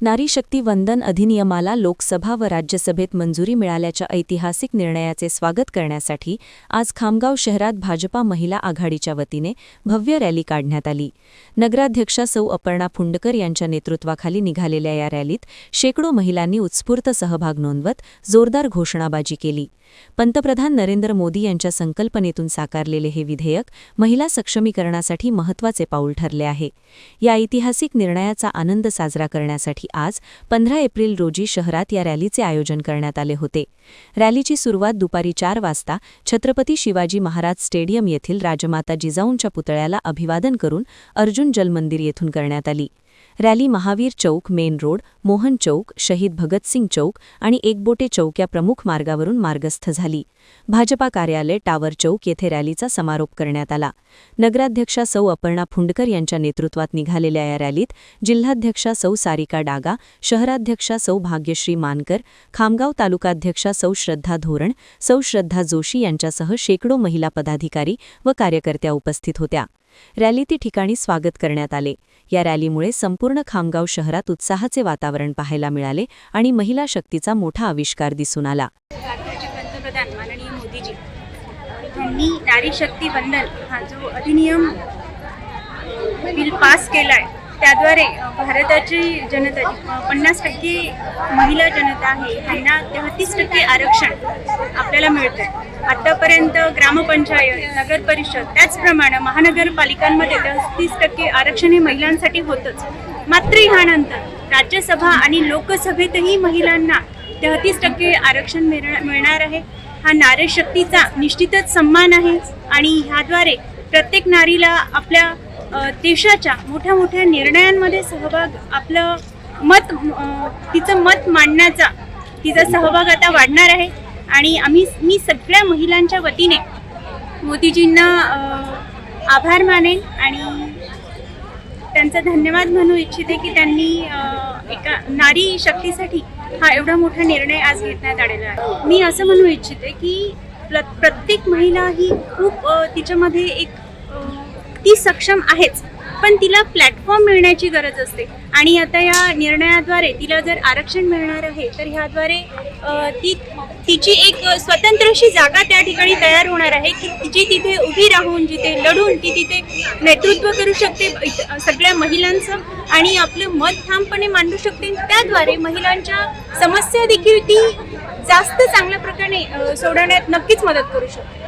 नारी शक्ती वंदन अधिनियमाला लोकसभा व राज्यसभेत मंजुरी मिळाल्याच्या ऐतिहासिक निर्णयाचे स्वागत करण्यासाठी आज खामगाव शहरात भाजपा महिला आघाडीच्या वतीने भव्य रॅली काढण्यात आली। नगराध्यक्षा सौ अपर्णा फुंडकर यांच्या नेतृत्वाखाली निघालेल्या या रॅलीत शेकडो महिलांनी उत्स्फूर्त सहभाग नोंदवत जोरदार घोषणाबाजी केली। पंतप्रधान नरेंद्र मोदी यांच्या संकल्पनेतून साकारलेले हे विधेयक महिला सक्षमीकरणासाठी महत्त्वाचे पाऊल ठरले आहे। या ऐतिहासिक निर्णयाचा आनंद साजरा करण्यासाठी आज 15 एप्रिल रोजी शहरात या रॅलीचे आयोजन करण्यात आले होते। रॅलीची सुरुवात दुपारी 4 वाजता छत्रपती शिवाजी महाराज स्टेडियम येथील राजमाता जिजाऊंच्या पुतळ्याला अभिवादन करून अर्जुन जल मंदिर येथून करण्यात आली। रॅली महावीर चौक, मेन रोड, मोहन चौक, शहीद भगतसिंग चौक आणि एकबोटे चौक या प्रमुख मार्गावरून मार्गस्थ झाली। भाजपा कार्यालय, टावर चौक येथे रॅलीचा समारोप करण्यात आला। नगराध्यक्षा सौ अपर्णा फुंडकर यांच्या नेतृत्वात निघालेल्या या रॅलीत जिल्हाध्यक्षा सौ सारिका डागा, शहराध्यक्षा सौ भाग्यश्री मानकर, खामगाव तालुकाध्यक्षा सौ श्रद्धा धोरण, सौ श्रद्धा जोशी यांच्यासह शेकडो महिला पदाधिकारी व कार्यकर्त्या उपस्थित होत्या। रॅलीती ठिकाणी स्वागत करण्यात आले। या रॅलीमुळे संपूर्ण खामगाव शहरात उत्साहाचे वातावरण पाहायला मिळाले आणि महिला शक्तीचा मोठा आविष्कार दिसून आला। पंतप्रधान माननीय मोदीजी यांनी नारी शक्ती वंदन हा जो अधिनियम बिल पास केलाय, त्याद्वारे भारताची जनता 50% महिला जनता आहे, ह्यांना 33% आरक्षण आपल्याला मिळतं। आतापर्यंत ग्रामपंचायत, नगर परिषद, त्याचप्रमाणे महानगरपालिकांमध्ये 33% आरक्षण हे महिलांसाठी होतंच। मात्र ह्यानंतर राज्यसभा आणि लोकसभेतही महिलांना 33% आरक्षण मिळणार आहे। हा नारी शक्तीचा निश्चितच सन्मान आहे आणि ह्याद्वारे प्रत्येक नारीला आपल्या देशाच्या मोठ्या मोठ्या निर्णयांमध्ये सहभाग, आपलं मत, तिचं मत मांडण्याचा तिचा सहभाग आता वाढणार आहे। आणि मी सगळ्या महिलांच्या वतीने मोदीजींना आभार मानेन आणि त्यांचा धन्यवाद म्हणू इच्छिते की त्यांनी एका नारी शक्तीसाठी हा एवढा मोठा निर्णय आज घेण्यात आलेला आहे। मी असं म्हणू इच्छिते की प्रत्येक महिला ही खूप तिच्यामध्ये एक ती सक्षम आहेच, पण तिला प्लॅटफॉर्म मिळण्याची गरज असते आणि आता या निर्णयाद्वारे तिला जर आरक्षण मिळणार आहे तर ह्याद्वारे तिची एक स्वतंत्रशी जागा त्या ठिकाणी तयार होणार आहे की जी तिथे उभी राहून, जिथे लढून ती तिथे नेतृत्व करू शकते सगळ्या महिलांचं आणि आपलं मत ठामपणे मांडू शकते। त्याद्वारे महिलांच्या समस्या देखील ती जास्त चांगल्या प्रकारे सोडवण्यात नक्कीच मदत करू शकते।